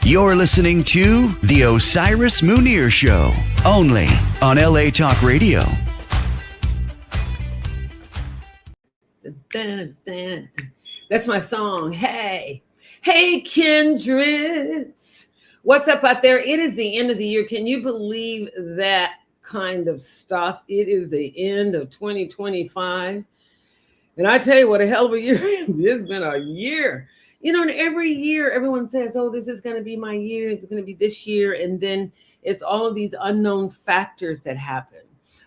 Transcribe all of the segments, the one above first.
You're listening to The Osiris Munir Show, only on LA Talk Radio. That's my song. Hey, kindreds. What's up out there? It is the end of the year. Can you believe that kind of stuff? It is the end of 2025. And I tell you what, a hell of a year. It's been a year. You know, and every year everyone says, oh, this is going to be my year. It's going to be this year. And then it's all of these unknown factors that happen.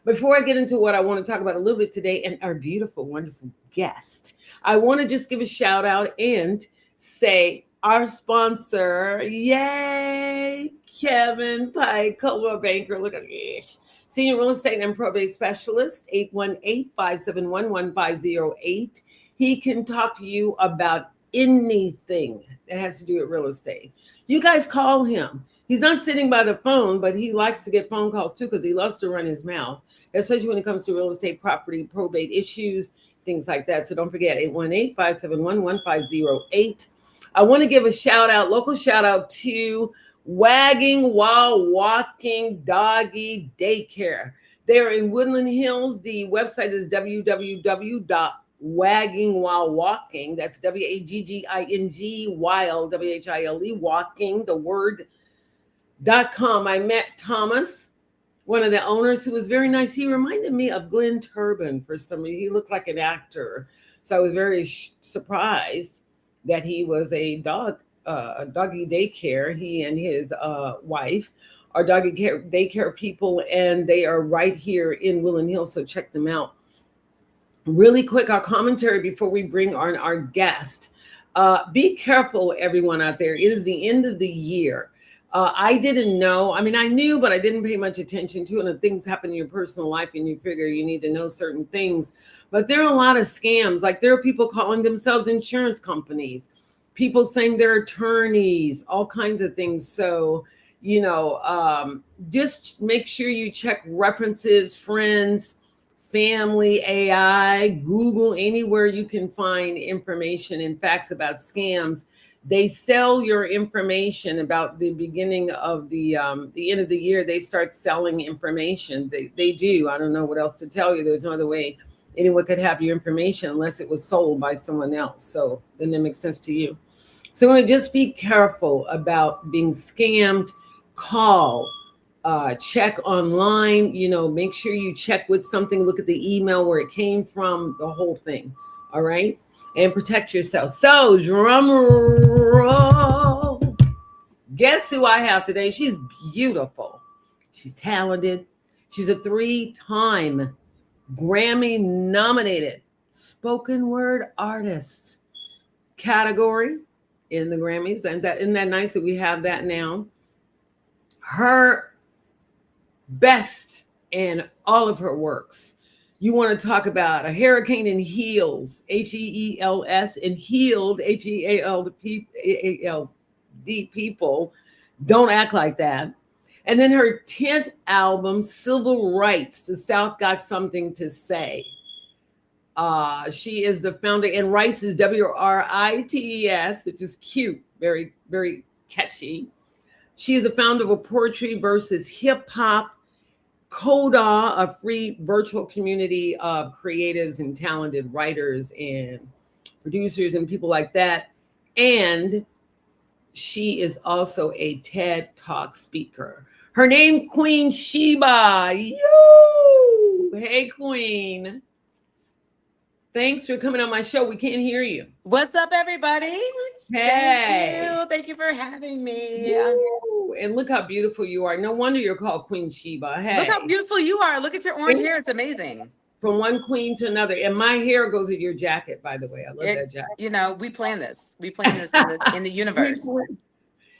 Before I get into what I want to talk about a little bit today and our beautiful, wonderful guest, I want to just give a shout out and say our sponsor, yay, Kevin Pike, Coldwell Banker. Look at this. Senior Real Estate and Probate Specialist, 818-571-1508. He can talk to you about anything that has to do with real estate. You guys call him. He's not sitting by the phone, but he likes to get phone calls too because he loves to run his mouth, especially when it comes to real estate, property, probate issues, things like that. So don't forget, 818-571-1508. I want to give a local shout out to Wagging While Walking Doggy Daycare. They're in Woodland Hills. The website is www.waggingwhilewalking. That's WAGGING while WHILE walking, the word.com. I met Thomas, one of the owners, who was very nice. He reminded me of Glenn Turbin for some reason. He looked like an actor. So I was very surprised that he was a doggy daycare. He and his wife are doggy daycare people, and they are right here in Woodland Hills. So check them out. Really quick, our commentary before we bring on our guest. Be careful, everyone out there. It is the end of the year. I didn't know. I mean, I knew, but I didn't pay much attention to it. And things happen in your personal life and you figure you need to know certain things. But there are a lot of scams. Like there are people calling themselves insurance companies, people saying they're attorneys, all kinds of things. So, you know, just make sure you check references, friends, family, AI, Google, anywhere you can find information and facts about scams. They sell your information about the beginning of the end of the year. They start selling information. They do. I don't know what else to tell you. There's no other way anyone could have your information unless it was sold by someone else. So then it makes sense to you. So just be careful about being scammed. Call, check online, you know, make sure you check with something, look at the email where it came from, the whole thing. All right. And protect yourself. So drum roll. Guess who I have today? She's beautiful. She's talented. She's a 3-time Grammy-nominated spoken word artist category in the Grammys. And isn't that nice that we have that now? Her best and all of her works. You want to talk about A Hurricane in Heels, HEELS, and Healed, HEALD people. Don't act like that. And then her 10th album, Civil Rights, The South Got Something to Say. She is the founder, and Rights is WRITES, which is cute, very, very catchy. She is the founder of a Poetry versus Hip Hop, Coda, a free virtual community of creatives and talented writers and producers and people like that. And she is also a TED Talk speaker. Her name, Queen Sheba. Yo! Hey, Queen. Thanks for coming on my show. We can't hear you. What's up, everybody? Hey. Thank you for having me. Woo. And look how beautiful you are. No wonder you're called Queen Sheba. Hey. Look how beautiful you are. Look at your orange hair. It's amazing. From one queen to another. And my hair goes with your jacket, by the way. I love that jacket. You know, we plan this. We plan this in the universe.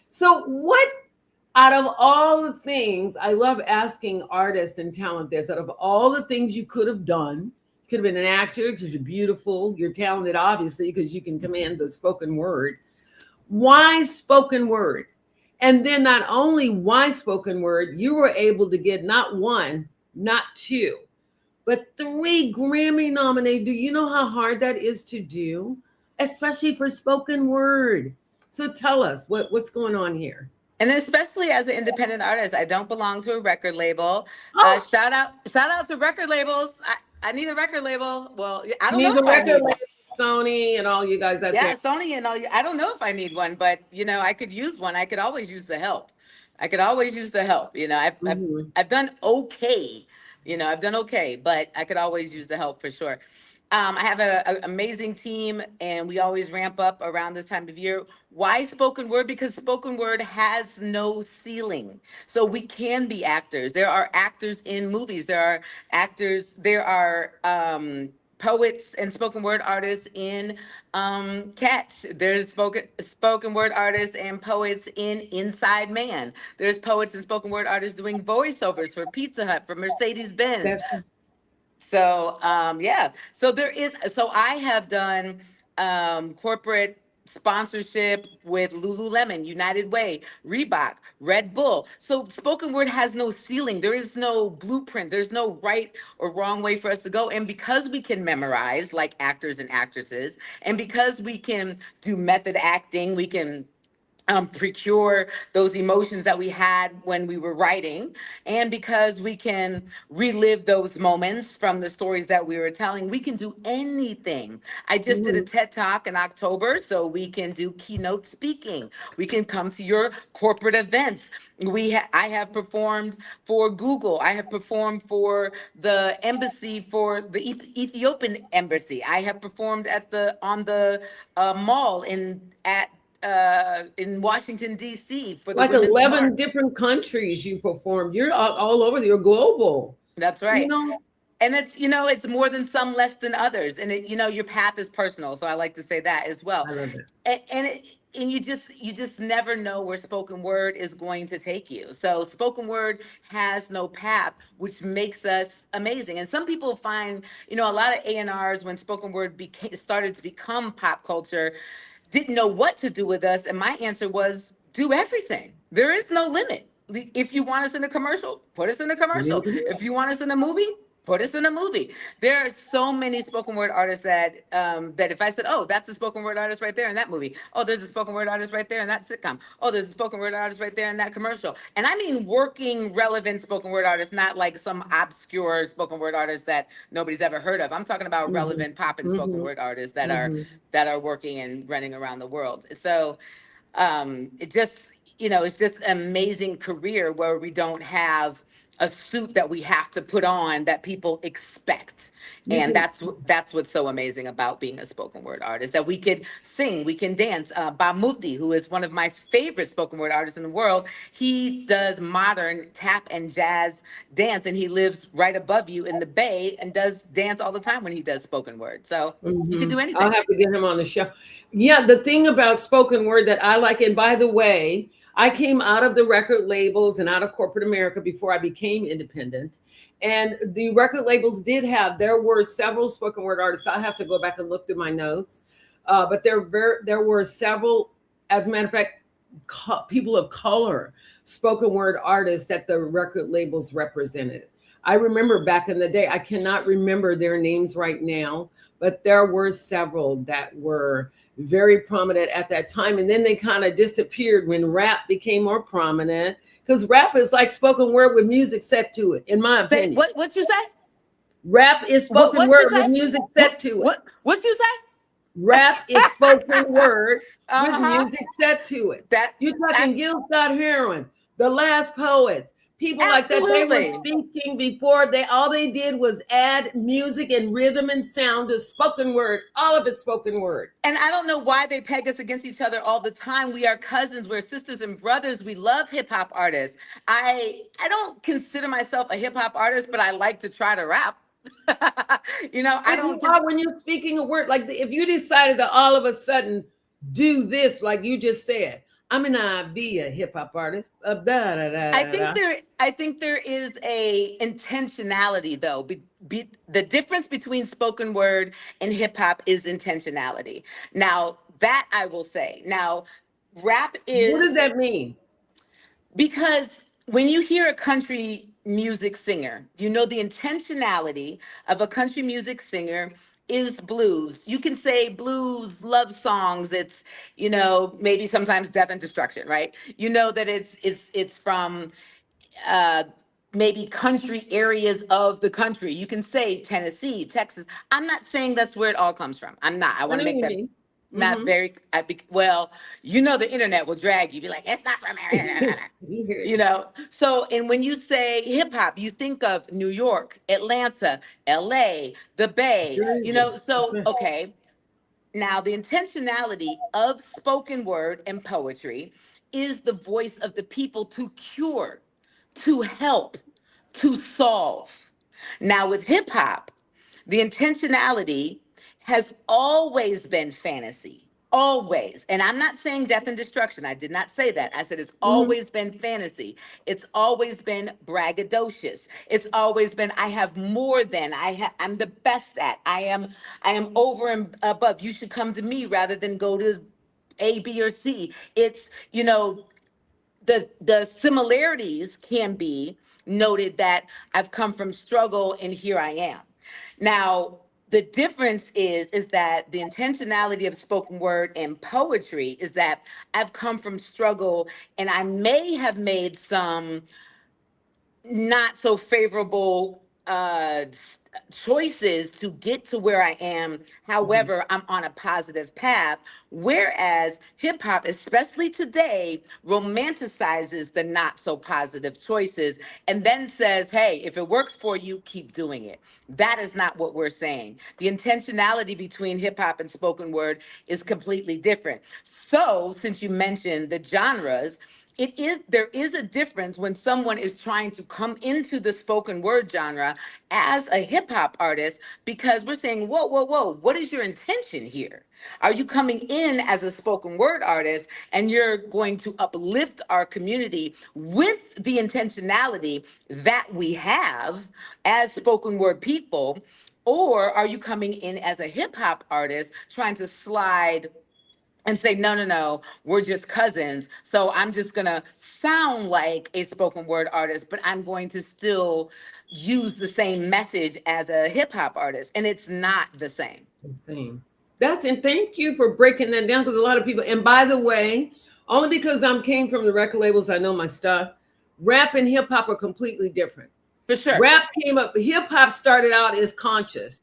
So what, out of all the things, I love asking artists and talent this, out of all the things you could have done, could have been an actor because you're beautiful, you're talented, obviously, because you can command the spoken word. Why spoken word? And then not only why spoken word, you were able to get not one, not two, but 3 Grammy nominated. Do you know how hard that is to do? Especially for spoken word. So tell us what's going on here. And especially as an independent artist, I don't belong to a record label. Oh, Shout out to record labels. I need a record label. Well, I you don't know need the if I record need one. label, Sony, and all you guys out there. Yeah, Sony and all you. I don't know if I need one, but I could use one. I could always use the help. I could always use the help. Mhm. I've done okay. I've done okay, but I could always use the help for sure. I have a amazing team, and we always ramp up around this time of year. Why spoken word? Because spoken word has no ceiling. So we can be actors. There are actors in movies. There are actors. There are poets and spoken word artists in Catch. There's spoken word artists and poets in Inside Man. There's poets and spoken word artists doing voiceovers for Pizza Hut, for Mercedes Benz. That's So yeah. So I have done corporate sponsorship with Lululemon, United Way, Reebok, Red Bull. So spoken word has no ceiling. There is no blueprint. There's no right or wrong way for us to go. And because we can memorize like actors and actresses, and because we can do method acting, we can procure those emotions that we had when we were writing. And because we can relive those moments from the stories that we were telling, we can do anything. I just did a mhm. TED Talk in October, so we can do keynote speaking. We can come to your corporate events. I have performed for Google. I have performed for the embassy, for the Ethiopian embassy. I have performed on the mall in Washington D.C. for the Like Women's 11 March. different countries you performed. You're all over. You're global. That's You right. know, And it's more than some, less than others. And your path is personal. So I like to say that as well. I love it. And you just never know where spoken word is going to take you. So spoken word has no path, which makes us amazing. And some people find, a lot of A&Rs, when spoken word started to become pop culture, didn't know what to do with us. And my answer was, do everything. There is no limit. If you want us in a commercial, put us in a commercial. If you want us in a movie, put us in a movie. There are so many spoken word artists that if I said, oh, that's a spoken word artist right there in that movie. Oh, there's a spoken word artist right there in that sitcom. Oh, there's a spoken word artist right there in that commercial. And I mean working, relevant spoken word artists, not like some obscure spoken word artist that nobody's ever heard of. I'm talking about Mhm. relevant pop and spoken Mhm. word artists that are Mhm. that are working and running around the world. So it's just an amazing career where we don't have a suit that we have to put on that people expect. You And can that's what's so amazing about being a spoken word artist, that we could sing, we can dance. Bob Muthi, who is one of my favorite spoken word artists in the world, he does modern tap and jazz dance, and he lives right above you in the Bay and does dance all the time when he does spoken word. So you could do I'll anything. have to get him on the show. Yeah, the thing about spoken word that I like, and by the way, I came out of the record labels and out of corporate America before I became independent. And the record labels there were several spoken word artists. I have to go back and look through my notes. But there were several, as a matter of fact, people of color spoken word artists that the record labels represented. I remember back in the day, I cannot remember their names right now, but there were several that were very prominent at that time. And then they kind of disappeared when rap became more prominent, because rap is like spoken word with music set to it, in my Say opinion. what you say? Rap is spoken What you word with say? music set to it. What you say? Rap is spoken word with Uh-huh. music set to it. That You're ab- talking Gil Scott Heron, the last poets, people like that. They were absolutely. speaking before all they did was add music and rhythm and sound to spoken word, all of it spoken word. And I don't know why they peg us against each other all the time. We are cousins, we're sisters and brothers. We love hip hop artists. I don't consider myself a hip hop artist, but I like to try to rap. I But you don't are, when you're speaking a word, like if you decided to all of a sudden do this, like you just said, I mean, I be a hip hop artist. Da, da, da, I da, think da. there is a intentionality, though. The difference between spoken word and hip hop is intentionality. Now, that I will say. Now, rap What does is, that mean? because when you hear a country music singer, the intentionality of a country music singer is blues. You can say blues love songs. It's, maybe sometimes death and destruction, right? You know that it's from uh, maybe country areas of the country. You can say Tennessee, Texas. I'm not saying that's where it all comes from. I'm not. I I want to know what make you that mean. not very. Well, the internet will drag you. Be like, it's not from. You hear it. So, and when you say hip hop, you think of New York, Atlanta, LA, the Bay. Jersey. So okay. Now, the intentionality of spoken word and poetry is the voice of the people to cure, to help, to solve. Now, with hip hop, the intentionality has always been fantasy. Always. And I'm not saying death and destruction. I did not say that. I said it's Mhm. always been fantasy. It's always been braggadocious. It's always been I have more than I'm the best at. I am over and above. You should come to me rather than go to A, B, or C. It's, the similarities can be noted that I've come from struggle and here I am. Now, the difference is that the intentionality of spoken word and poetry is that I've come from struggle and I may have made some not so favorable choices to get to where I am. Mhm. However, I'm on a positive path. Whereas hip hop, especially today, romanticizes the not so positive choices and then says, hey, if it works for you, keep doing it. That is not what we're saying. The intentionality between hip hop and spoken word is completely different. So, since you mentioned the genres, there is a difference when someone is trying to come into the spoken word genre as a hip hop artist, because we're saying, whoa, whoa, whoa, what is your intention here? Are you coming in as a spoken word artist and you're going to uplift our community with the intentionality that we have as spoken word people? Or are you coming in as a hip hop artist trying to slide and say, no, no, no, we're just cousins. So I'm just going to sound like a spoken word artist, but I'm going to still use the same message as a hip hop artist. And it's not the same. Insane. And thank you for breaking that down because a lot of people, and by the way, only because I'm came from the record labels, I know my stuff. Rap and hip hop are completely different. For sure. Rap came up, hip hop started out as conscious.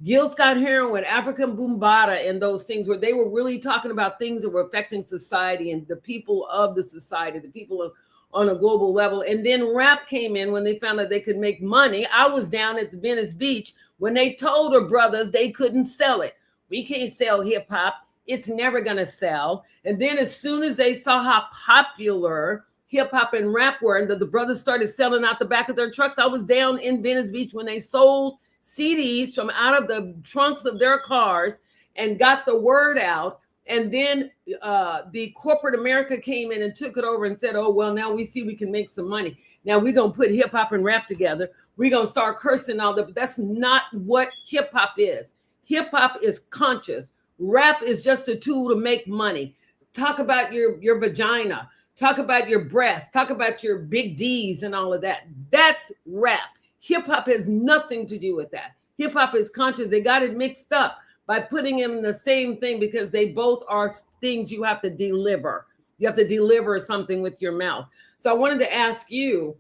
Gil Scott Heron with African Boombada and those things where they were really talking about things that were affecting society and the people of the society, the people on a global level. And then rap came in when they found that they could make money. I was down at the Venice Beach when they told her brothers they couldn't sell it. We can't sell hip hop. It's never going to sell. And then as soon as they saw how popular hip hop and rap were, and the brothers started selling out the back of their trucks. I was down in Venice Beach when they sold CDs from out of the trunks of their cars and got the word out. And then the corporate America came in and took it over and said, oh, well, now we see we can make some money. Now we're going to put hip hop and rap together. We're going to start cursing all that. But that's not what hip hop is. Hip hop is conscious. Rap is just a tool to make money. Talk about your vagina. Talk about your breasts. Talk about your big D's and all of that. That's rap. Hip hop has nothing to do with that. Hip hop is conscious. They got it mixed up by putting them in the same thing because they both are things you have to deliver. You have to deliver something with your mouth. So I wanted to ask you,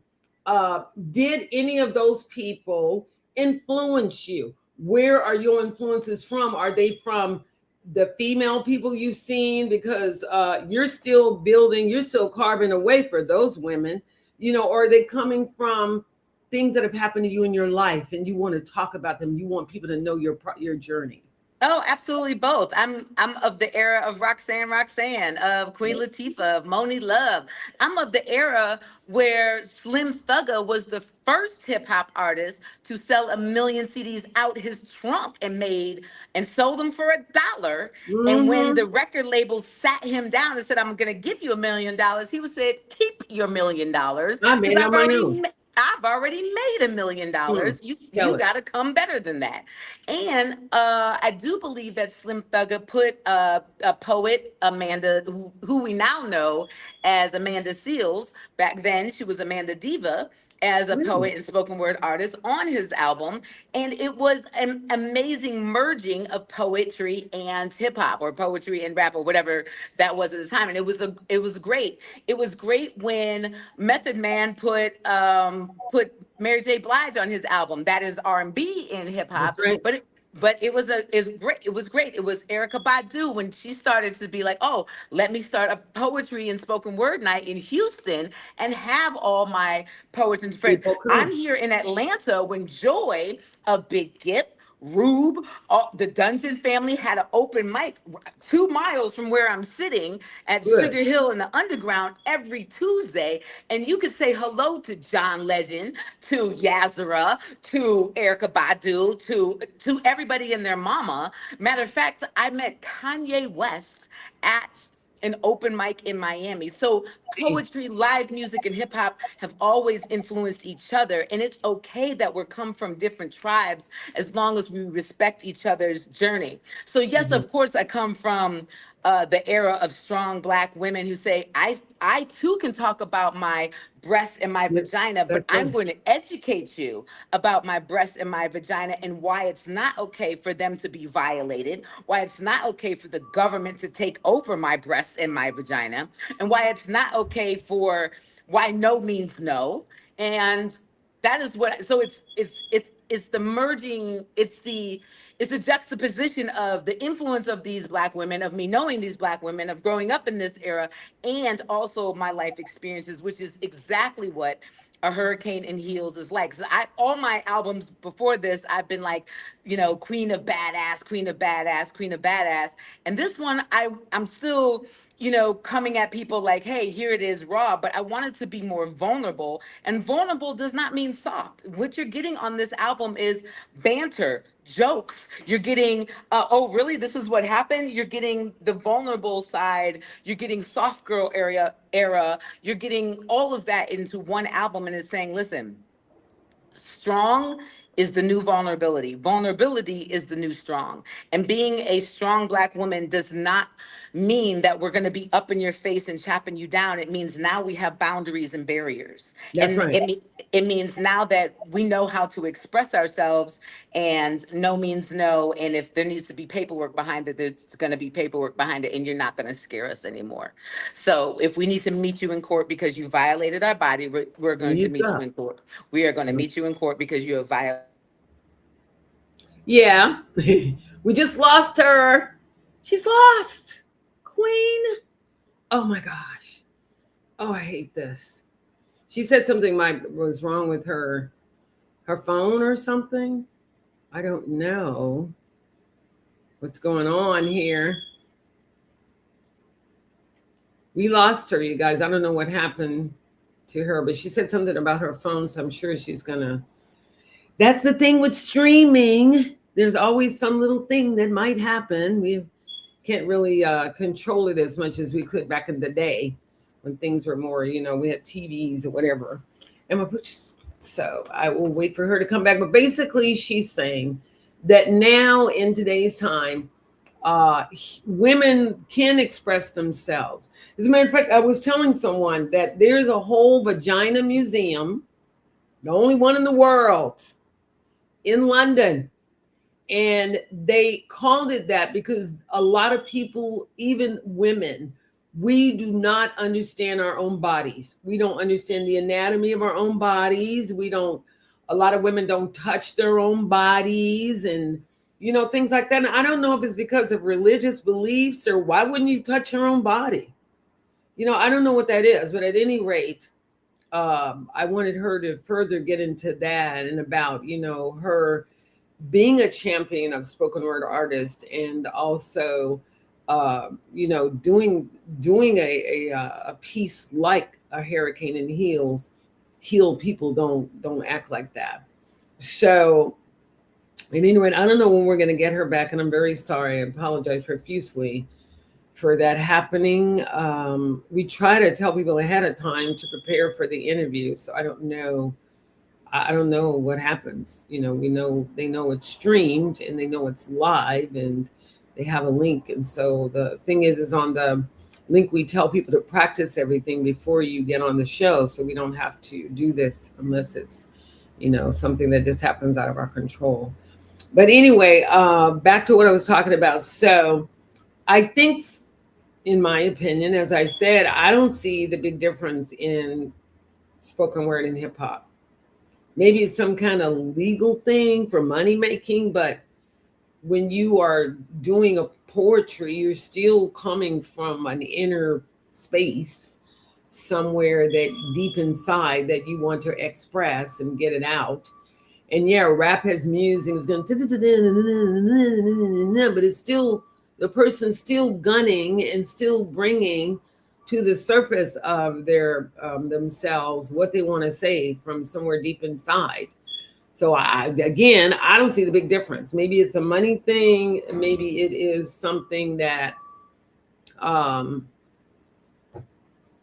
did any of those people influence you? Where are your influences from? Are they from the female people you've seen? Because you're still building, you're still carving away for those women, or are they coming from things that have happened to you in your life and you want to talk about them? You want people to know your journey. Oh, absolutely both. I'm of the era of Roxanne, of Queen Latifah, of Moni Love. I'm of the era where Slim Thugger was the first hip hop artist to sell 1 million CDs out his trunk and sold them for $1. And when Mm-hmm. the record label sat him down and said, "I'm going to give you $1 million," he was said, "Keep your $1 million I because made it on my own. I've already made $1 million. You Tell it. got to come better than that." And I do believe that Slim Thugger put a poet, Amanda, who we now know as Amanda Seales. Back then, she was Amanda Diva. as a Really? poet and spoken word artist on his album. And it was an amazing merging of poetry and hip hop, or poetry and rap, or whatever that was at the time. And it was great. It was great when Method Man put Mary J. Blige on his album. That is R&B in hip hop, That's right. but it was great. It was great. It was Erica Badu when she started to be like, oh, let me start a poetry and spoken word night in Houston and have all my poets and friends. People I'm come. here in Atlanta when Joy of Big Gip, Rube, the Dungeon family had an open mic 2 miles from where I'm sitting at Good. Sugar Hill in the Underground every Tuesday. And you could say hello to John Legend, to Yazara, to Erica Badu, to everybody and their mama. Matter of fact, I met Kanye West at an open mic in Miami. So poetry, live music, and hip hop have always influenced each other. And it's okay that we're come from different tribes as long as we respect each other's journey. So yes, Mhm. of course, I come from the era of strong Black women who say, I too can talk about my breast and my Yep. vagina, but That's I'm right. going to educate you about my breast and my vagina and why it's not okay for them to be violated, why it's not okay for the government to take over my breast and my vagina, and why it's not okay for why no means no. And that is what, so it's the merging, it's the juxtaposition of the influence of these Black women, of me knowing these Black women, of growing up in this era, and also my life experiences, which is exactly what a hurricane in heels is like. So all my albums before this, I've been like, queen of badass, queen of badass, queen of badass. And this one, I'm still, coming at people like, hey, here it is raw, but I wanted to be more vulnerable. And vulnerable does not mean soft. What you're getting on this album is banter, jokes. You're getting, oh, really? This is what happened? You're getting the vulnerable side. You're getting soft girl era. You're getting all of that into one album, and it's saying, listen, strong is the new vulnerability. Vulnerability is the new strong. And being a strong Black woman does not mean that we're going to be up in your face and chapping you down. It means now we have boundaries and barriers. That's And right. it means now that we know how to express ourselves, and no means no. And if there needs to be paperwork behind it, there's going to be paperwork behind it, and you're not going to scare us anymore. So if we need to meet you in court because you violated our body, we're There going to you meet you go. in court. We are going to meet you in court because you have violated. Yeah. We just lost her. She's lost. Queen. Oh my gosh. Oh, I hate this. She said something was wrong with her phone or something. I don't know what's going on here. We lost her, you guys. I don't know what happened to her, but she said something about her phone, so I'm sure she's gonna. That's the thing with streaming. There's always some little thing that might happen. We can't really control it as much as we could back in the day when things were more, we had TVs or whatever. And my butchers. So I will wait for her to come back. But basically, she's saying that now in today's time, women can express themselves. As a matter of fact, I was telling someone that there's a whole vagina museum, the only one in the world, in London. And they called it that because a lot of people, even women, we do not understand our own bodies. We don't understand the anatomy of our own bodies. A lot of women don't touch their own bodies and, things like that. And I don't know if it's because of religious beliefs or why wouldn't you touch your own body? I don't know what that is, but at any rate, I wanted her to further get into that and about, her being a champion of spoken word artist and also doing a piece like a hurricane in heels. Healed people don't act like that. So at any rate, I don't know when we're going to get her back, and I'm very sorry. I apologize profusely for that happening. We try to tell people ahead of time to prepare for the interview, so I don't know what happens. We know they know it's streamed and they know it's live and they have a link. And so the thing is on the Link, we tell people to practice everything before you get on the show, so we don't have to do this unless it's, something that just happens out of our control. But anyway, back to what I was talking about. So I think, in my opinion, as I said, I don't see the big difference in spoken word and hip hop. Maybe it's some kind of legal thing for money making, but when you are doing a poetry, you're still coming from an inner space somewhere that deep inside that you want to express and get it out. And yeah, rap has music, it's going, but it's still the person still gunning and still bringing to the surface of their themselves what they want to say from somewhere deep inside. So I don't see the big difference. Maybe it's a money thing. Maybe it is something that, um,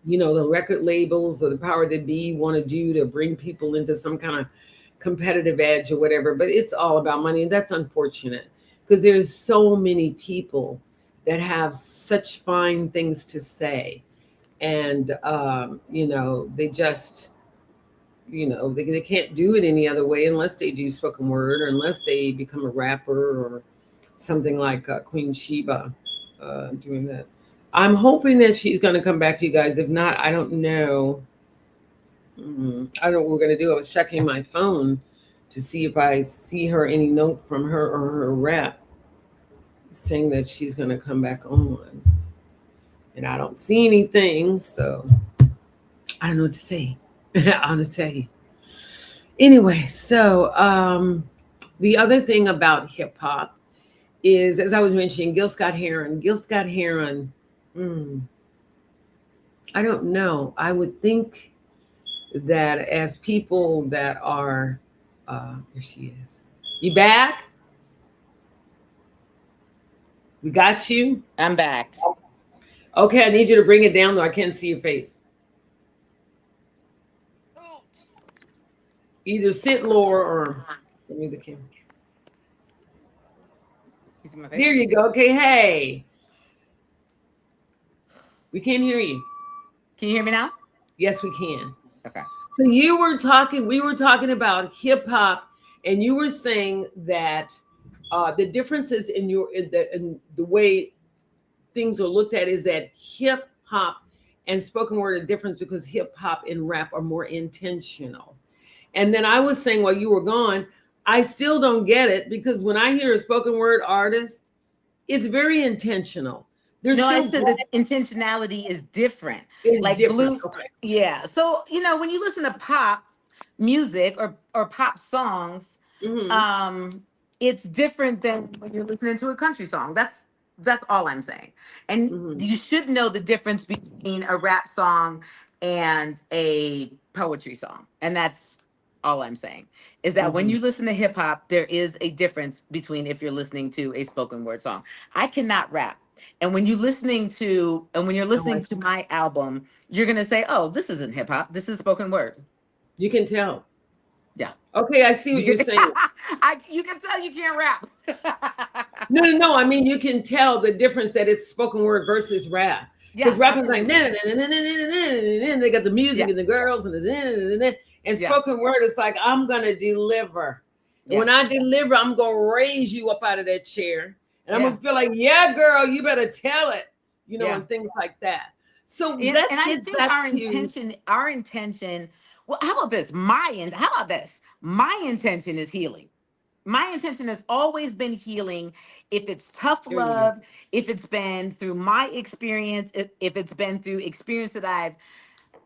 the record labels or the power that be want to do to bring people into some kind of competitive edge or whatever. But it's all about money, and that's unfortunate because there's so many people that have such fine things to say, and they just they can't do it any other way unless they do spoken word or unless they become a rapper or something like Queen Sheba doing that. I'm hoping that she's going to come back, you guys. If not, I don't know. I don't know what we're going to do. I was checking my phone to see if I see her any note from her or her rep saying that she's going to come back on. And I don't see anything, so I don't know what to say. I'm going to tell you. Anyway, so the other thing about hip hop is, as I was mentioning, Gil Scott Heron. Gil Scott Heron, I don't know. I would think that as people that are, here she is. You back? We got you? I'm back. Okay, I need you to bring it down though. I can't see your face. Either sit lower or let me the camera. There you go. Okay, hey. We can't hear you. Can you hear me now? Yes, we can. Okay. So we were talking about hip hop, and you were saying that the differences in the way things are looked at is that hip hop and spoken word are different because hip hop and rap are more intentional. And then I was saying while you were gone, I still don't get it because when I hear a spoken word artist, it's very intentional. I said the intentionality is different. Like blues. Okay. Yeah. So, when you listen to pop music or pop songs, it's different than when you're listening to a country song. That's all I'm saying. And you should know the difference between a rap song and a poetry song. And that's all I'm saying is that when you listen to hip hop, there is a difference between if you're listening to a spoken word song. I cannot rap. And when you're listening to my album, you're gonna say, "Oh, this isn't hip hop. This is spoken word." You can tell. Yeah. Okay, I see what you're saying. You can tell you can't rap. No. I mean, you can tell the difference that it's spoken word versus rap. Because rap is like, they got the music and the girls and spoken word is like, I'm gonna deliver. When I deliver, I'm gonna raise you up out of that chair. And I'm gonna feel like, yeah, girl, you better tell it, and things like that. So let's get back our intention. Well, how about this? How about this? My intention is healing. My intention has always been healing. If it's tough love, if it's been through my experience, if it's been through experience that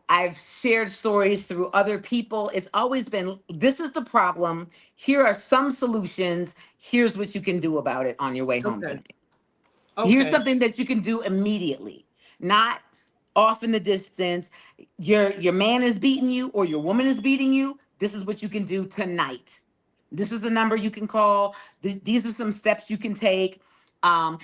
I've shared stories through other people. It's always been, this is the problem. Here are some solutions. Here's what you can do about it on your way home tonight. Here's something that you can do immediately, not off in the distance. Your man is beating you or your woman is beating you. This is what you can do tonight. This is the number you can call. These are some steps you can take. Some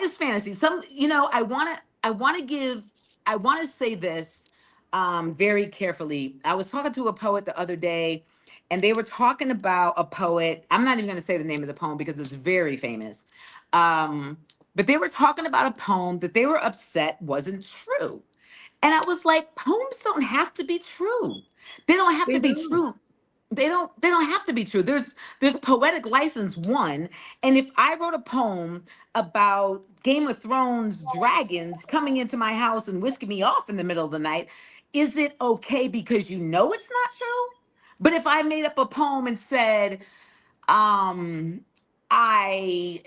is fantasy. Some, I want to say this very carefully. I was talking to a poet the other day, and they were talking about a poet. I'm not even going to say the name of the poem because it's very famous. but they were talking about a poem that they were upset wasn't true. And I was like, poems don't have to be true. They don't have They to be do. true. They don't have to be true. There's poetic license one. And if I wrote a poem about Game of Thrones dragons coming into my house and whisking me off in the middle of the night, is it okay because you know it's not true? But if I made up a poem and said, um, I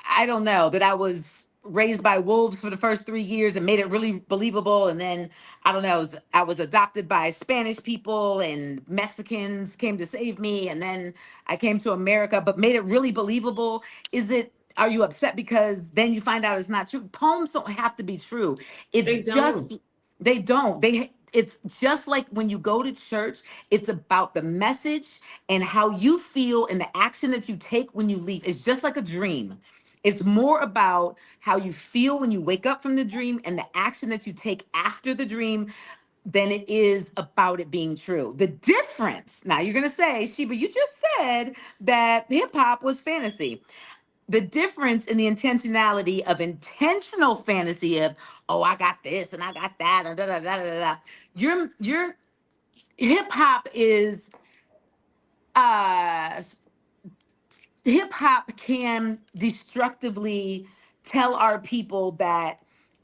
I don't know, that I was raised by wolves for the first 3 years and made it really believable. And then I don't know, I was adopted by Spanish people and Mexicans came to save me. And then I came to America, but made it really believable. Are you upset because then you find out it's not true? Poems don't have to be true. It's They don't. just, they don't. It's just like when you go to church, it's about the message and how you feel and the action that you take when you leave. It's just like a dream. It's more about how you feel when you wake up from the dream and the action that you take after the dream than it is about it being true. The difference, now you're going to say, Sheba, you just said that hip hop was fantasy. The difference in the intentionality of intentional fantasy of, oh, I got this and I got that and da da da da da. Your hip hop is uh hip hop can destructively tell our people that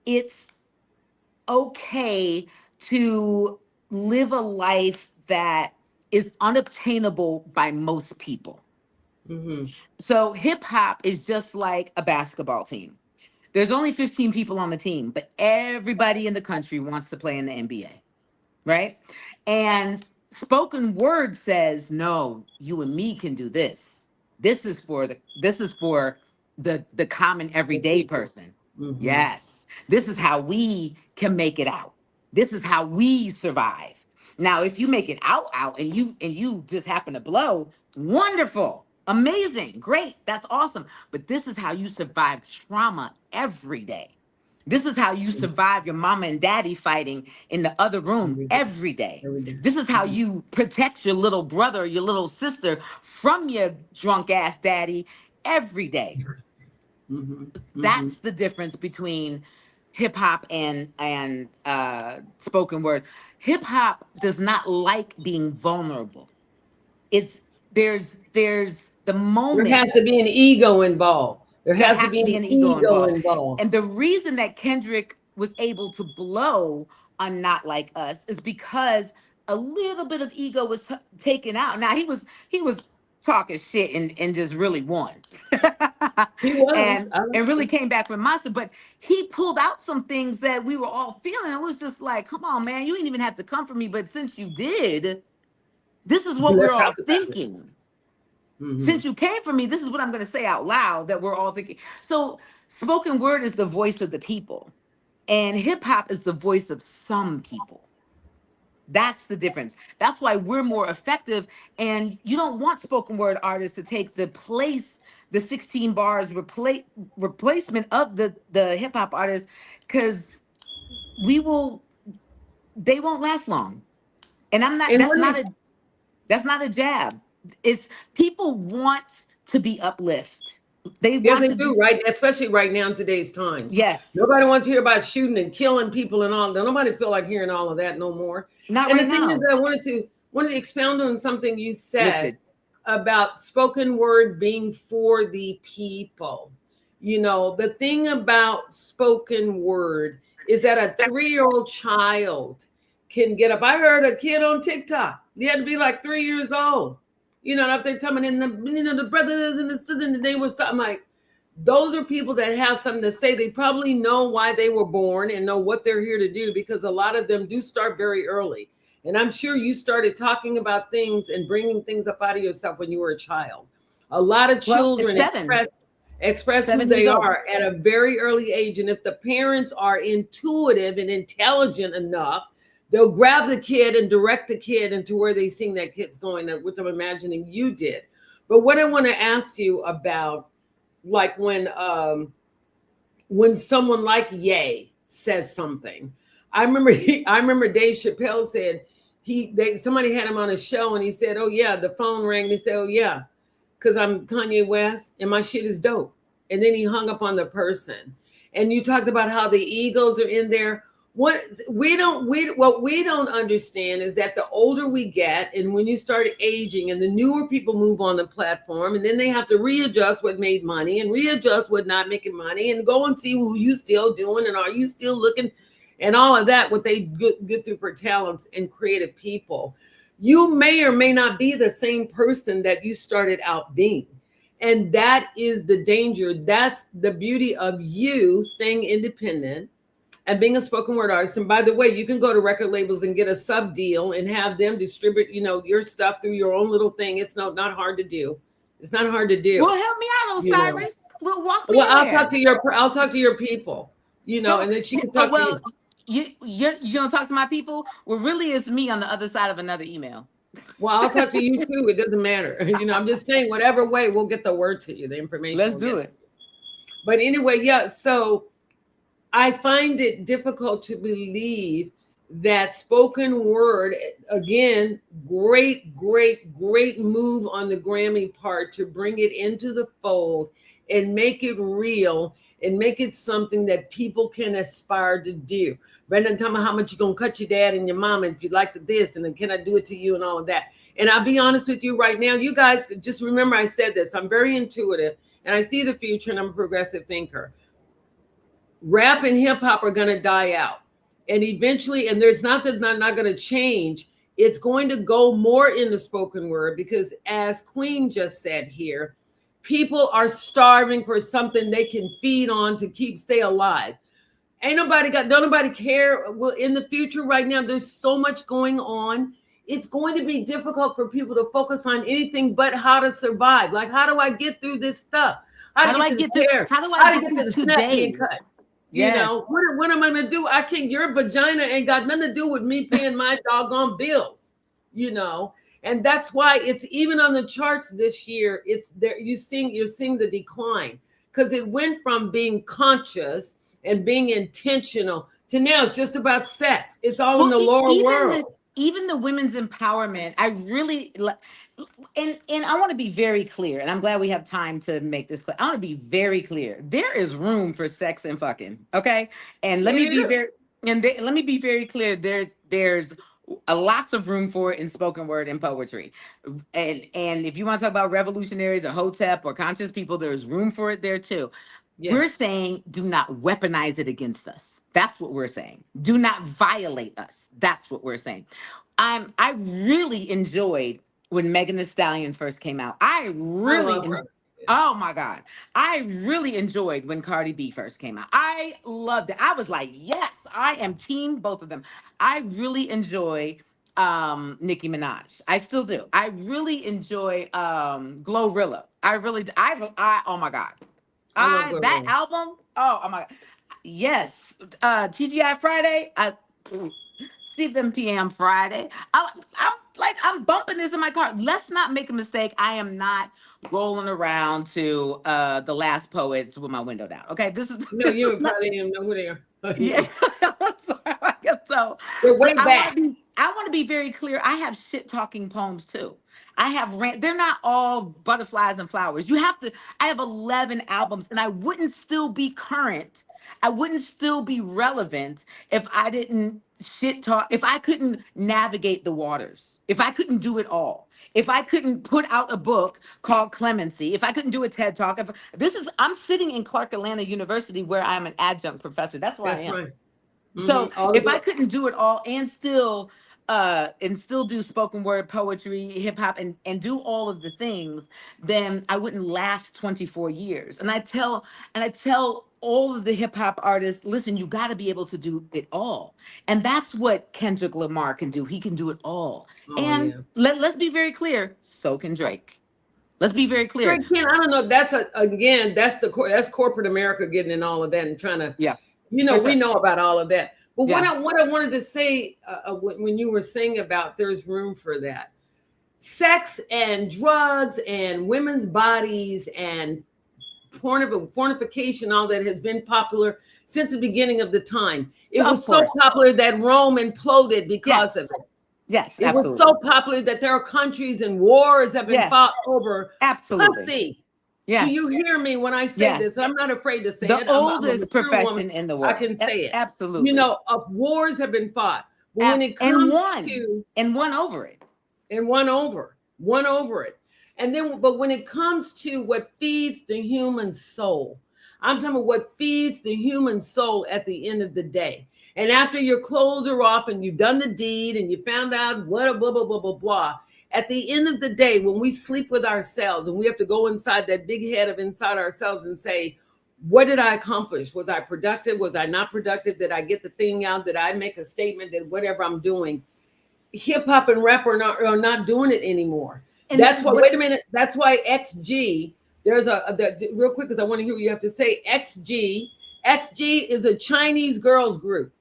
it's okay to live a life that is unobtainable by most people. Mm-hmm. So hip hop is just like a basketball team. There's only 15 people on the team, but everybody in the country wants to play in the NBA, right? And spoken word says, no, you and me can do this. This is for the common The everyday people. person. Mm-hmm. Yes. This is how we can make it out. This is how we survive. Now, if you make it out and you just happen to blow, wonderful, amazing, great, that's awesome. But this is how you survive trauma every day. This is how you survive your mama and daddy fighting in the other room Every day. every day. Every day. This is how you protect your little brother or your little sister from your drunk ass daddy every day. Mm-hmm. Mm-hmm. That's the difference between hip hop and spoken word. Hip hop does not like being vulnerable. It's there's the There moment. has to be an ego involved. There There has to has be to be an an ego ego involved. involved. And the reason that Kendrick was able to blow on Not Like Us is because a little bit of ego was taken out. Now he was talking shit and just really won. He was. and I like and really him. came back with Monster, but he pulled out some things that we were all feeling. It was just like, come on, man, you ain't even have to come for me, but since you did, this is what we're Let's all talk about it. thinking. Mm-hmm. Since you came for me, this is what I'm going to say out loud that we're all thinking. So, spoken word is the voice of the people, and hip hop is the voice of some people. That's the difference. That's why we're more effective. And you don't want spoken word artists to take the 16 bars replacement of the hip hop artists, because we will, they won't last long. And I'm not, And what is that's not a jab. It's people want to be uplift. They yes, want they to do, be, right? Especially right now in today's times. yes, Nobody wants to hear about shooting and killing people and all. Nobody feel like hearing all of that no more. not And right the thing is now. that I wanted to expound on something you said Lifted. about spoken word being for the people. You know, the thing about spoken word is that a 3-year-old child can get up. I heard a kid on TikTok. He had to be like 3 years old. You know, if they're talking in the brothers and the sisters, and they was talking like, those are people that have something to say. They probably know why they were born and know what they're here to do, because a lot of them do start very early. And I'm sure you started talking about things and bringing things up out of yourself when you were a child. A lot of Well, it's children seven, express who 7 years they old. are at a very early age. And if the parents are intuitive and intelligent enough, they'll grab the kid and direct the kid into where they think that kid's going, which I'm imagining you did. But what I want to ask you about, like when someone like Ye says something, I remember Dave Chappelle said somebody had him on a show and he said, oh yeah, the phone rang and he said, oh yeah, because I'm Kanye West and my shit is dope. And then he hung up on the person. And you talked about how the egos are in there. What we don't understand is that the older we get, and when you start aging, and the newer people move on the platform, and then they have to readjust what made money and readjust what not making money, and go and see who you still doing, and are you still looking, and all of that. What they get through for talents and creative people, you may or may not be the same person that you started out being. And that is the danger. That's the beauty of you staying independent and being a spoken word artist. And by the way, you can go to record labels and get a sub deal and have them distribute, your stuff through your own little thing. It's not hard to do. It's not hard to do. Well, help me out, Osiris. Well, walk me Well, in I'll there. I'll talk to your people, and then she can talk to you. You're gonna talk to my people? Well, really, it's me on the other side of another email. Well, I'll talk to you too. It doesn't matter. I'm just saying, whatever way, we'll get the word to you, the information. Let's do it. But anyway, yeah. So I find it difficult to believe that spoken word, again, great move on the Grammy part to bring it into the fold and make it real and make it something that people can aspire to do. Brendan, tell me how much you're going to cut your dad and your mom if you like this, and then can I do it to you and all of that. And I'll be honest with you right now, you guys, just remember I said this, I'm very intuitive and I see the future and I'm a progressive thinker. Rap and hip hop are going to die out. And eventually, and there's not going to change. It's going to go more in the spoken word because, as Queen just said here, people are starving for something they can feed on to stay alive. Don't nobody care. Well, in the future right now, there's so much going on. It's going to be difficult for people to focus on anything but how to survive. Like, how do I get through this stuff? How do I get to the snap being cut? Yes. What am I going to do? I can't, your vagina ain't got nothing to do with me paying my doggone bills, and that's why it's even on the charts this year. It's there. You're seeing the decline because it went from being conscious and being intentional to now it's just about sex. It's all in the lower world. Even the women's empowerment, I really, and I want to be very clear, and I'm glad we have time to make this clear. I want to be very clear. There is room for sex and fucking, okay? And let me be very clear. There's lots of room for it in spoken word and poetry. And if you want to talk about revolutionaries or hotep or conscious people, there's room for it there too. Yes. We're saying do not weaponize it against us. That's what we're saying. Do not violate us. That's what we're saying. I really enjoyed when Megan Thee Stallion first came out. Oh my God. I really enjoyed when Cardi B first came out. I loved it. I was like, yes, I am team both of them. I really enjoy Nicki Minaj. I still do. I really enjoy Glorilla. Oh my God. That album, oh my God. Yes. TGI Friday, 7 p.m. Friday. I'm bumping this in my car. Let's not make a mistake. I am not rolling around to The Last Poets with my window down. Okay, this is no. You probably didn't know who they are. Yeah, so they're way back. I want to be very clear. I have shit talking poems too. I have they're not all butterflies and flowers. I have 11 albums, and I wouldn't still be current. I wouldn't still be relevant if I didn't shit talk, if I couldn't navigate the waters, if I couldn't do it all, if I couldn't put out a book called Clemency, if I couldn't do a TED Talk. I'm sitting in Clark Atlanta University where I'm an adjunct professor. That's where I am. Right. Mm-hmm. So if I couldn't do it all and still do spoken word, poetry, hip hop, and do all of the things, then I wouldn't last 24 years. And I tell all of the hip hop artists, listen, you got to be able to do it all. And that's what Kendrick Lamar can do. He can do it all. Let's be very clear. So can Drake. Let's be very clear. Drake can, I don't know. That's corporate America getting in all of that and trying to, we know about all of that. But what I wanted to say when you were saying about there's room for that, sex and drugs and women's bodies and pornification, all that has been popular since the beginning of the time. It was so popular that Rome imploded because of it. Yes, it was so popular that there are countries and wars that have been fought over pussy. Do you Yes. hear me when I say this? Yes. I'm not afraid to say The it. I'm a oldest mature woman. profession in the I world. can say it. You Absolutely. know, wars have been fought, but when Abs- it and comes won. to And won over it. and one over it. And then, but when it comes to what feeds the human soul, I'm talking about what feeds the human soul at the end of the day. And after your clothes are off and you've done the deed and you found out what a blah, blah, blah, blah, blah. At the end of the day, when we sleep with ourselves and we have to go inside that big head of inside ourselves and say, what did I accomplish? Was I productive? Was I not productive? Did I get the thing out? Did I make a statement that whatever I'm doing? Hip hop and rap are not doing it anymore. And That's why, what wait a minute. That's why XG, there's real quick, because I want to hear what you have to say. XG is a Chinese girls group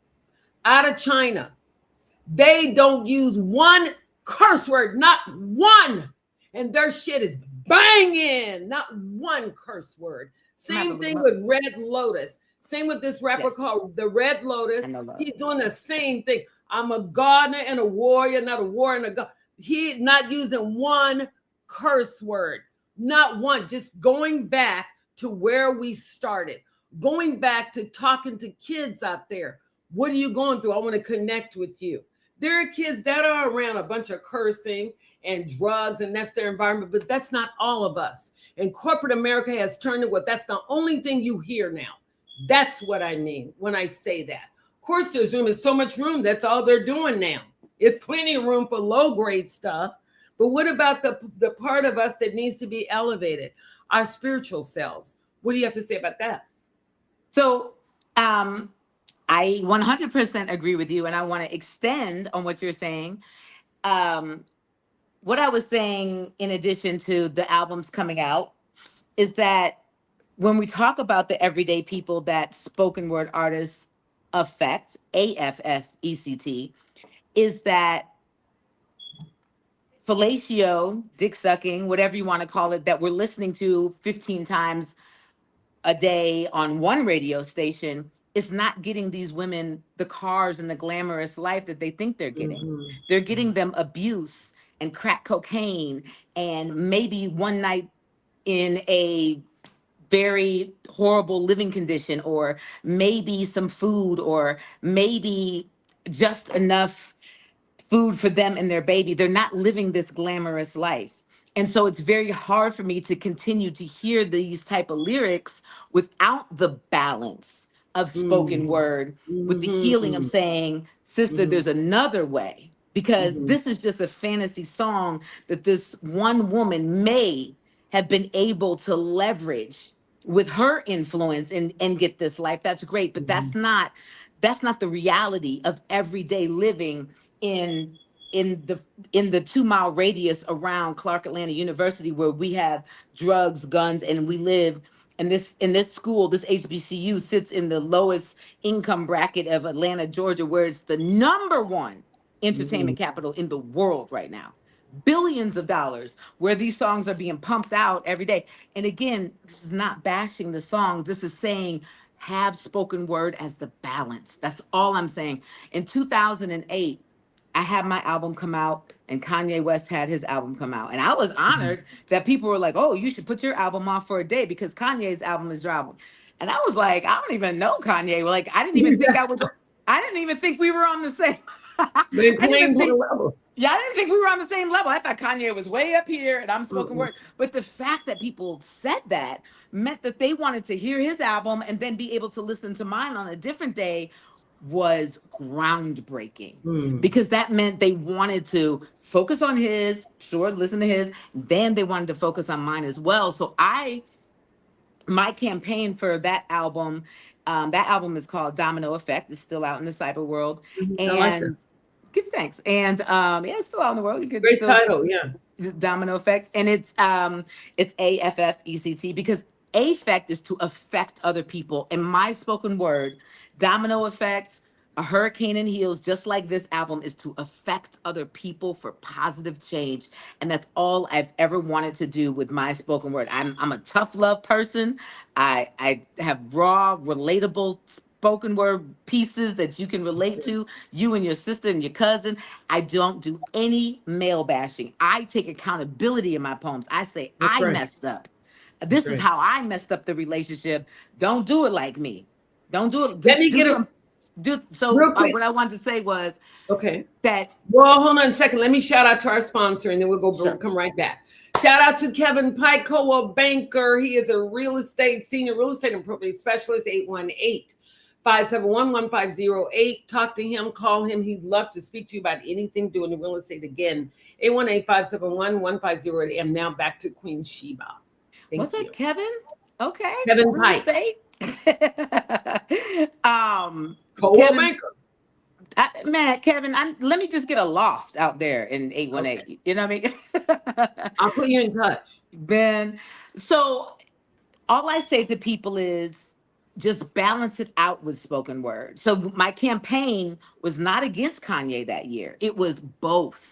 out of China. They don't use one curse word, not one. And their shit is banging, not one curse word. Same thing with Red Lotus. Same with this rapper called the Red Lotus. He's doing the same thing. I'm a gardener and a warrior, not a warrior and a god. He not using one curse word, not one. Just going back to where we started, going back to talking to kids out there. What are you going through? I want to connect with you. There are kids that are around a bunch of cursing and drugs, and that's their environment, but that's not all of us. And corporate America has turned to what that's the only thing you hear now. That's what I mean when I say that. Of course, there's room. There's so much room. That's all they're doing now. It's plenty of room for low grade stuff. But what about the part of us that needs to be elevated? Our spiritual selves. What do you have to say about that? So, I 100% agree with you, and I want to extend on what you're saying. What I was saying, in addition to the albums coming out, is that when we talk about the everyday people that spoken word artists affect, AFFECT, is that fellatio, dick sucking, whatever you want to call it, that we're listening to 15 times a day on one radio station is not getting these women the cars and the glamorous life that they think they're getting. Mm-hmm. They're getting them abuse and crack cocaine and maybe one night in a very horrible living condition, or maybe some food, or maybe just enough food for them and their baby. They're not living this glamorous life. And so it's very hard for me to continue to hear these type of lyrics without the balance of spoken word, with the healing of Mm-hmm. saying, sister, Mm-hmm. there's another way. Because Mm-hmm. this is just a fantasy song that this one woman may have been able to leverage with her influence and get this life. That's great. But that's not the reality of everyday living in in the in the 2 mile radius around Clark Atlanta University, where we have drugs, guns, and we live in this school. This HBCU sits in the lowest income bracket of Atlanta, Georgia, where it's the number one Mm-hmm. entertainment capital in the world right now. Billions of dollars where these songs are being pumped out every day. And again, this is not bashing the songs. This is saying have spoken word as the balance. That's all I'm saying. In 2008, I had my album come out and Kanye West had his album come out. And I was honored that people were like, oh, you should put your album on for a day because Kanye's album is dropping. And I was like, I don't even know Kanye. Like, I didn't even think we were on the same. I They didn't even playing one think, level. yeah, I didn't think we were on the same level. I thought Kanye was way up here and I'm spoken Mm-mm. word. But the fact that people said that meant that they wanted to hear his album and then be able to listen to mine on a different day was groundbreaking, Mm. because that meant they wanted to focus on his, sure, listen to his, then they wanted to focus on mine as well. So my campaign for that album is called Domino Effect. It's still out in the cyber world. I like that. And give thanks. And yeah, it's still out in the world. You could Great still title. Yeah. Domino Effect. And it's AFFECT, because affect is to affect other people. In my spoken word, Domino Effect, A Hurricane in Heels, just like this album, is to affect other people for positive change. And that's all I've ever wanted to do with my spoken word. I'm a tough love person. I have raw, relatable spoken word pieces that you can relate to, you and your sister and your cousin. I don't do any male bashing. I take accountability in my poems. I say That's I right. messed up. This is right. how I messed up the relationship. Don't do it like me. Don't do it. Let me Do get a some. Do so. real quick. What I wanted to say was Okay. that. Well, hold on a second. Let me shout out to our sponsor, and then we'll Sure. come right back. Shout out to Kevin Pike, a banker. He is a senior real estate and property specialist, 818-571-1508. Talk to him, call him. He'd love to speak to you about anything doing the real estate. Again, 818-571-1508. I'm now back to Queen Sheba. What's Thank that, you. Kevin? Okay. Kevin Real Pike, estate. Coldwell Kevin, banker. man, Kevin, let me just get a loft out there in Okay. 818. You know what I mean? I'll put you in touch. Ben, so all I say to people is just balance it out with spoken word. So my campaign was not against Kanye that year. It was both.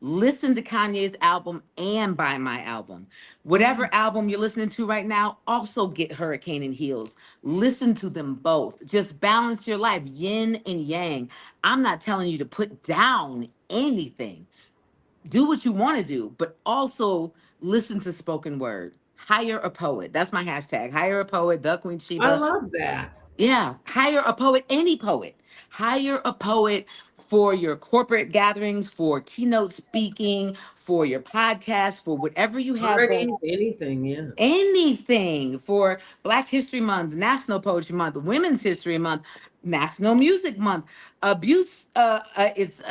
Listen to Kanye's album and buy my album. Whatever album you're listening to right now, also get Hurricane and Heels. Listen to them both. Just balance your life, yin and yang. I'm not telling you to put down anything. Do what you want to do, but also listen to spoken word. Hire a poet. That's my hashtag. Hire a poet, the Queen I Sheba. love that. Yeah, hire a poet, any poet. Hire a poet for your corporate gatherings, for keynote speaking, for your podcast, for whatever you have going. Parties, anything, yeah. Anything for Black History Month, National Poetry Month, Women's History Month, National Music Month, it's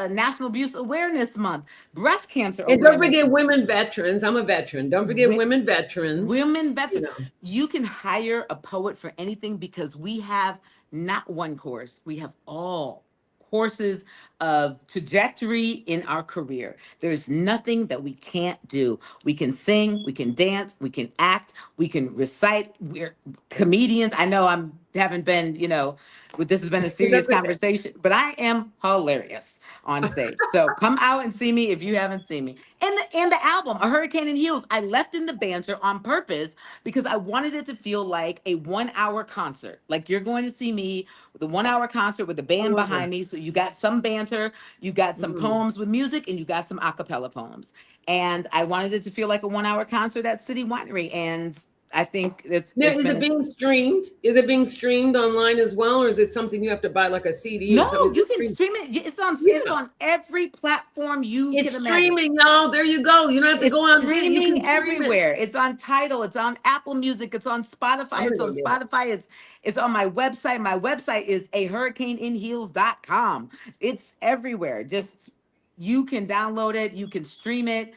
National Abuse Awareness Month, Breast Cancer And don't Awareness forget Month. women veterans. I'm a veteran. Don't forget women veterans. Women You veterans, know, you can hire a poet for anything because we have not one course, we have all courses of trajectory in our career. There's nothing that we can't do. We can sing, we can dance, we can act, we can recite. We're comedians. I know I'm haven't been, this has been a serious that's okay. conversation, but I am hilarious on stage. So come out and see me if you haven't seen me. And the album, A Hurricane in Heels, I left in the banter on purpose because I wanted it to feel like a 1 hour concert. Like you're going to see me with a 1 hour concert with the I band love that. behind me. So you got some banter, you got some Mm. poems with music, and you got some a cappella poems. And I wanted it to feel like a 1 hour concert at City Winery. And I think it's Now, it's is it been being streamed? Is it being streamed online as well, or is it something you have to buy like a CD or no, something? Is you it can streamed? stream it. It's Yeah, on every platform you can it's imagine. streaming, y'all. There you go. You don't have to It's go out and get it. You streaming can stream it. everywhere. It's on Tidal. It's on Apple Music. It's on I'm Spotify. gonna It's go on get it. Spotify. It's on my website. My website is ahurricaneinheels.com. It's everywhere. Just you can download it. You can stream it.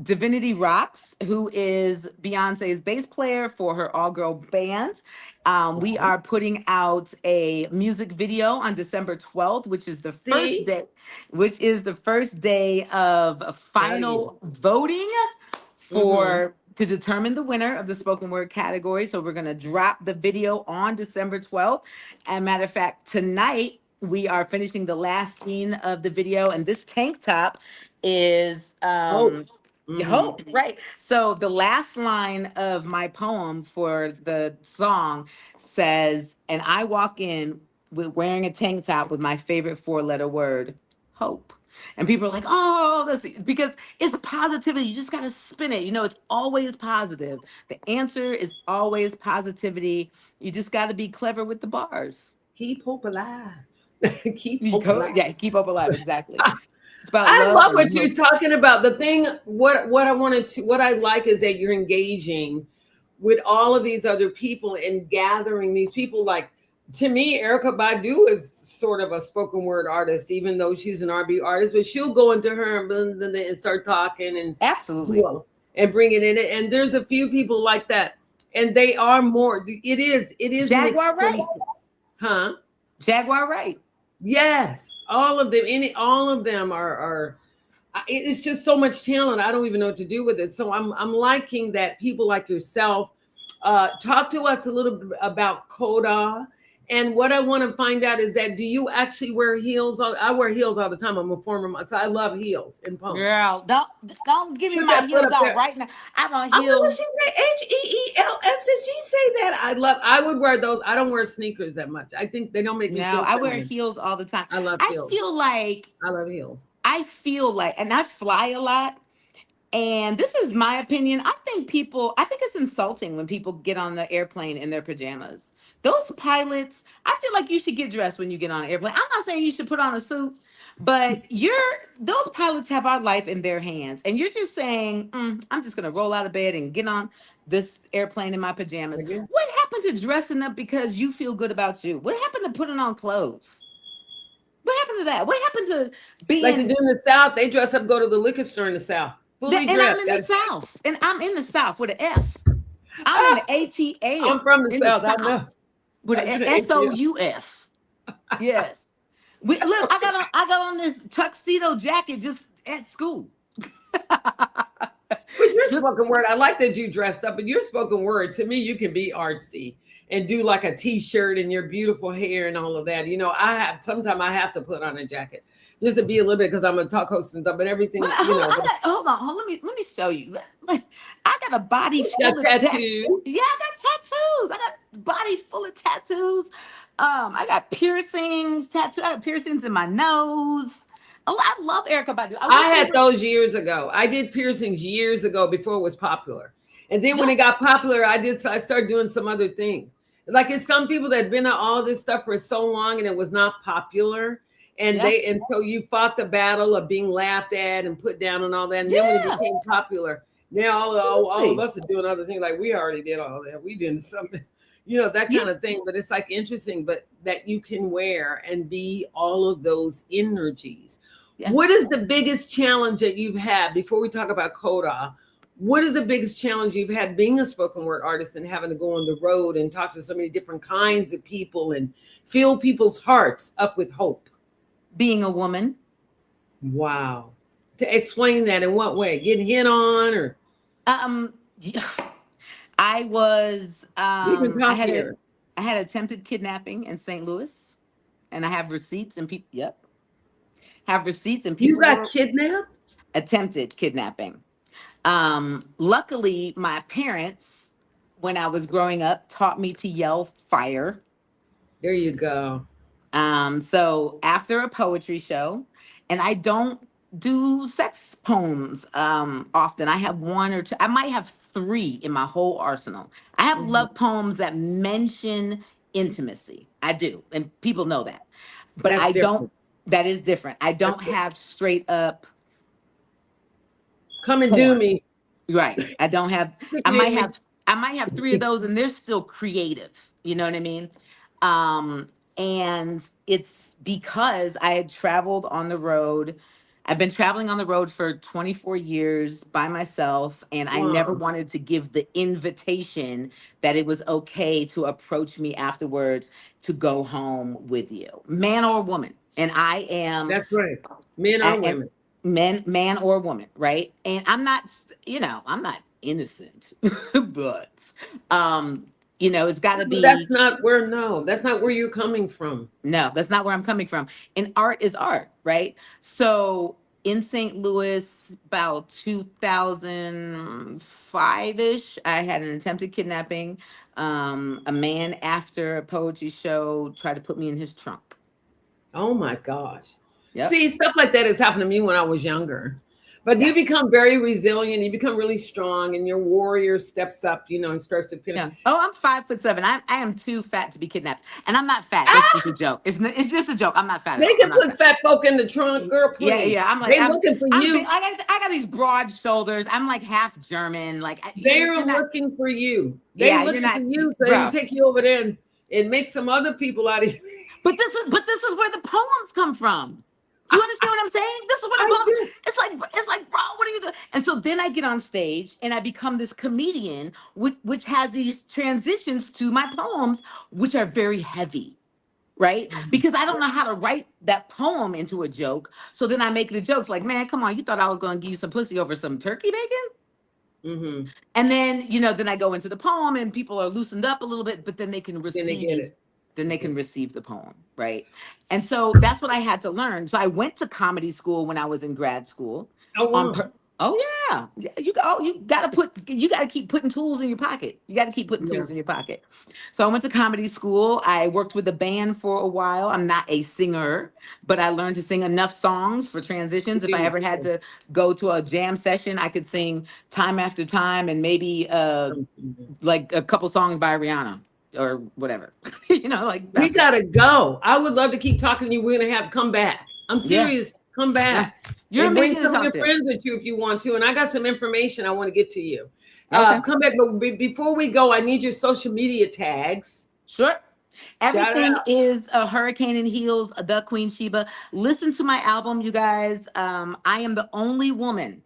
Divinity Rocks, who is Beyonce's bass player for her all-girl band. We Okay. are putting out a music video on December 12th, which is the first See, day of proud of you. final voting Mm-hmm. to determine the winner of the spoken word category. So we're going to drop the video on December 12th. And matter of fact, tonight we are finishing the last scene of the video, and this tank top is Hope. Mm-hmm. hope, right? So the last line of my poem for the song says, and I walk in with wearing a tank top with my favorite four-letter word, hope. And people are like, oh, that's because it's positivity. You just got to spin it. It's always positive. The answer is always positivity. You just got to be clever with the bars. Keep hope alive. Keep hope alive. Yeah, keep hope alive. Exactly. It's about I love love and what hope. you're talking about. The thing, what I like is that you're engaging with all of these other people and gathering these people. Like, to me, Erica Badu is sort of a spoken word artist, even though she's an R&B artist. But she'll go into her and, and start talking and Absolutely. and bring it in. And there's a few people like that, and they are more. It is an Jaguar Right. expression, huh? Jaguar Right. Yes, all of them. All of them are. It's just so much talent. I don't even know what to do with it. So I'm liking that people like yourself talk to us a little bit about Coda. And what I want to find out is that, do you actually wear heels? I wear heels all the time. I'm a former, so I love heels and pumps. Girl, don't give me Put my that foot heels up out there. right now. I'm on I wonder what heels. she said. HEELS. Did she say that? I would wear those. I don't wear sneakers that much. I think they don't make me No, feel I wear feminine. heels all the time. I love I heels. feel like I love heels. and I fly a lot. And this is my opinion. I think it's insulting when people get on the airplane in their pajamas. Those pilots, I feel like you should get dressed when you get on an airplane. I'm not saying you should put on a suit, but those pilots have our life in their hands. And you're just saying, I'm just going to roll out of bed and get on this airplane in my pajamas. Again? What happened to dressing up because you feel good about you? What happened to putting on clothes? What happened to that? What happened to Like they being do in the South, they dress up, go to the liquor store in the South, fully and I'm dressed. in the South. And I'm in the South with an F. I'm in the I'm from the in the South. I South know. with I do an the ATL. SOUF. Yes. Look, I got on this tuxedo jacket just at school. But your Just spoken word, I like that you dressed up, but your spoken word, to me, you can be artsy and do like a t-shirt and your beautiful hair and all of that. Sometimes I have to put on a jacket just to be a little bit because I'm a talk host and stuff, but everything, hold on, let me show you. I got a body she got full of tattoos. yeah, I got tattoos. I got body full of tattoos. I got piercings, tattoo. I got piercings in my nose. Oh, I love Erica Badu. I I wish we had were. those years ago. I did piercings years ago before it was popular. And then when Yeah, it got popular, I started doing some other things. Like it's some people that had been at all this stuff for so long and it was not popular. yeah, And so you fought the battle of being laughed at and put down and all that. And then when it yeah. became popular, now all of Absolutely. us are doing other things. Like we already did all that. We doing something, that Yeah. kind of thing. But it's like interesting, but that you can wear and be all of those energies. What Yes. is the biggest challenge that you've had before we talk about Coda? What is the biggest challenge you've had being a spoken word artist and having to go on the road and talk to so many different kinds of people and fill people's hearts up with hope? Being a woman. Wow. To explain that in what way? Getting hit on or Um, yeah. I was we can talk here. I had attempted kidnapping in St. Louis, and I have receipts and people. Yep, have receipts and You people got were kidnapped? attempted kidnapping. Luckily, my parents, when I was growing up, taught me to yell fire. There you go. So after a poetry show, and I don't do sex poems often. I have one or two, I might have three in my whole arsenal. I have Mhm. love poems that mention intimacy. I do, and people know that. But That's I don't, different. that is different. I That's don't different. have straight up Come and do porn. me. Right. I don't have I Quickly might and me. have I might have three of those and they're still creative. You know what I mean? Um and it's because I had traveled on the road. I've been traveling on the road for 24 years by myself and I never Wow. wanted to give the invitation that it was okay to approach me afterwards to go home with you. Man or woman. And I am That's right. Men or and women. man or woman, right? And I'm not, I'm not innocent, but um, it's got to But that's be not where, no, that's not where you're coming from. no, that's not where I'm coming from. And art is art, right? So in St. Louis, about 2005-ish, I had an attempted kidnapping. A man after a poetry show tried to put me in his trunk. Oh my gosh. Yep. See, stuff like that has happened to me when I was younger. But Yeah. you become very resilient, you become really strong, and your warrior steps up, and starts to pin. Yeah. Oh, I'm 5'7". I am too fat to be kidnapped, and I'm not fat. That's just Ah, a joke. It's just a joke. I'm not fat at they all. I'm can not put fat. fat folk in the trunk, girl, Yeah, please. yeah. I'm like They looking for I'm big. you. I got these broad shoulders. I'm like half German. Like They're you're not. looking for you. They Yeah, you're looking for not, you so they can bro. take you over there and make some other people out of you. But this is where the poems come from. Do you understand what I'm saying? This is where the I poems. do. It's like, bro, what are you doing? And so then I get on stage and I become this comedian, which has these transitions to my poems, which are very heavy, right? Because I don't know how to write that poem into a joke. So then I make the jokes like, man, come on, you thought I was going to give you some pussy over some turkey bacon? Mm-hmm. And then, then I go into the poem and people are loosened up a little bit, but then they can Then they get receive, it. then they Okay. can receive the poem, right? And so that's what I had to learn. So I went to comedy school when I was in grad school Oh on wow. Oh yeah, you gotta keep putting tools in your pocket. You gotta keep putting Yeah. tools in your pocket. So I went to comedy school. I worked with a band for a while. I'm not a singer, but I learned to sing enough songs for transitions. If I ever had to go to a jam session, I could sing Time After Time and maybe like a couple songs by Rihanna or whatever. Like We that's it. gotta go. I would love to keep talking to you. We're gonna have come back. I'm Yeah, serious. Come yeah. back You're and bring amazing to some of talk your to. friends with you if you want to. And I got some information I want to get to you. Okay, Come back, but before we go, I need your social media tags. sure. Shout it Everything out. is a hurricane in heels, the Queen Sheba. Listen to my album, you guys. I am the only woman.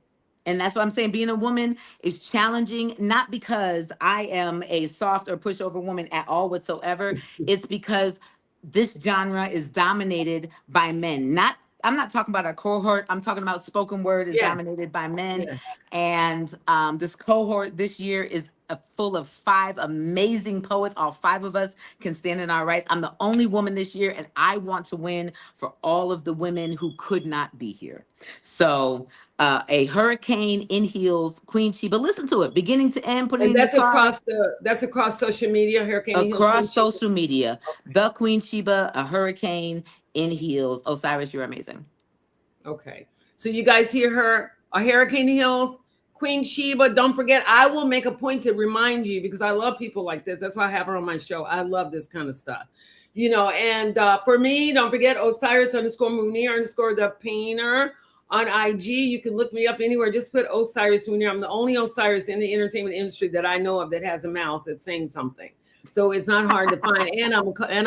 And that's what I'm saying. Being a woman is challenging, not because I am a soft or pushover woman at all whatsoever. It's because this genre is dominated by men. I'm not talking about a cohort. I'm talking about spoken word is Yeah, dominated by men. yeah. And this cohort this year is full of 5 amazing poets. All 5 of us can stand in our rights. I'm the only woman this year, and I want to win for all of the women who could not be here. So, a hurricane in heels, Queen Sheba. Listen to it, beginning to end. Put it And in your car, that's across social media. Hurricane Hills Queen across Sheba. social media. The Queen Sheba, a hurricane in heels. Osiris, you're amazing. Okay. So you guys hear her, a Hurricane Hills, Queen Sheba. Don't forget, I will make a point to remind you because I love people like this. That's why I have her on my show. I love this kind of stuff. And for me, don't forget Osiris_Munir_ the painter on IG. You can look me up anywhere. Just put Osiris Munir. I'm the only Osiris in the entertainment industry that I know of that has a mouth that's saying something. So it's not hard to find. And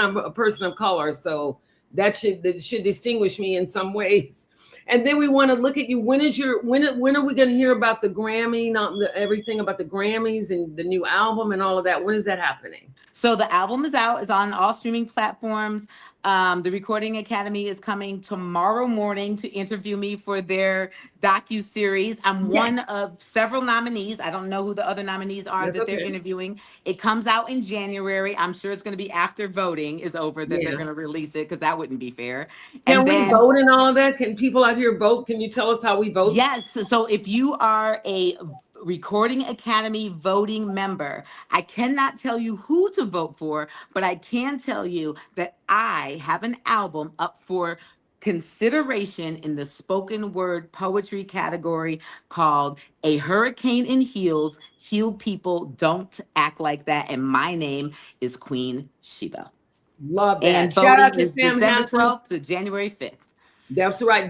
I'm a person of color. So that should distinguish me in some ways. And then we want to look at you. When are we going to hear about the Grammy, everything about the Grammys and the new album and all of that? When is that happening? So the album is out. It's on all streaming platforms. The Recording Academy is coming tomorrow morning to interview me for their docu-series. I'm one of several nominees. I don't know who the other nominees are that they're interviewing. It comes out in January. I'm sure it's going to be after voting is over that they're going to release it because that wouldn't be fair. Can we vote and all of that? Can people out here vote? Can you tell us how we vote? Yes. So if you are a Recording Academy voting member, I cannot tell you who to vote for, but I can tell you that I have an album up for consideration in the spoken word poetry category called A Hurricane in Heels. Healed people don't act like that. And my name is Queen Sheba. Love that. And Shout out voting to is Sam December Hassan. 12th to January 5th. That's right.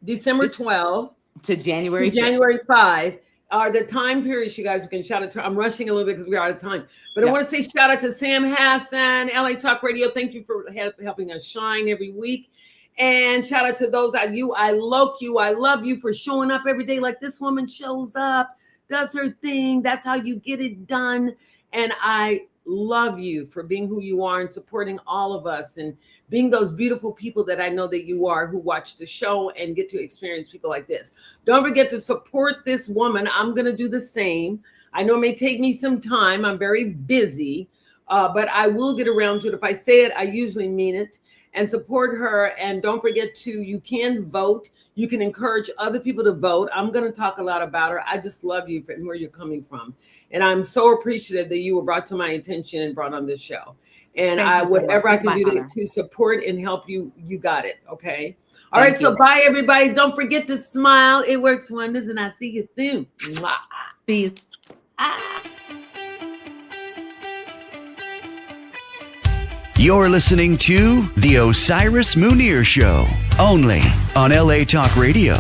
December 12th to January 5th. January 5 are the time periods, you guys. We can shout out to. I'm rushing a little bit because we're out of time, but I want to say shout out to Sam Hassan, LA Talk Radio. Thank you for helping us shine every week, and shout out to those of you. I love you for showing up every day like this woman shows up, does her thing. That's how you get it done, and I love you for being who you are and supporting all of us and being those beautiful people that I know that you are who watch the show and get to experience people like this. Don't forget to support this woman. I'm going to do the same. I know it may take me some time. I'm very busy, but I will get around to it. If I say it, I usually mean it. And support her. And don't forget you can vote. You can encourage other people to vote. I'm going to talk a lot about her. I just love you and where you're coming from. And I'm so appreciative that you were brought to my attention and brought on this show. And whatever I can do to support and help you, you got it. Okay. All right. So bye, everybody. Don't forget to smile. It works wonders. And I see you soon. Mwah. Peace. You're listening to The Osiris Munir Show, only on LA Talk Radio.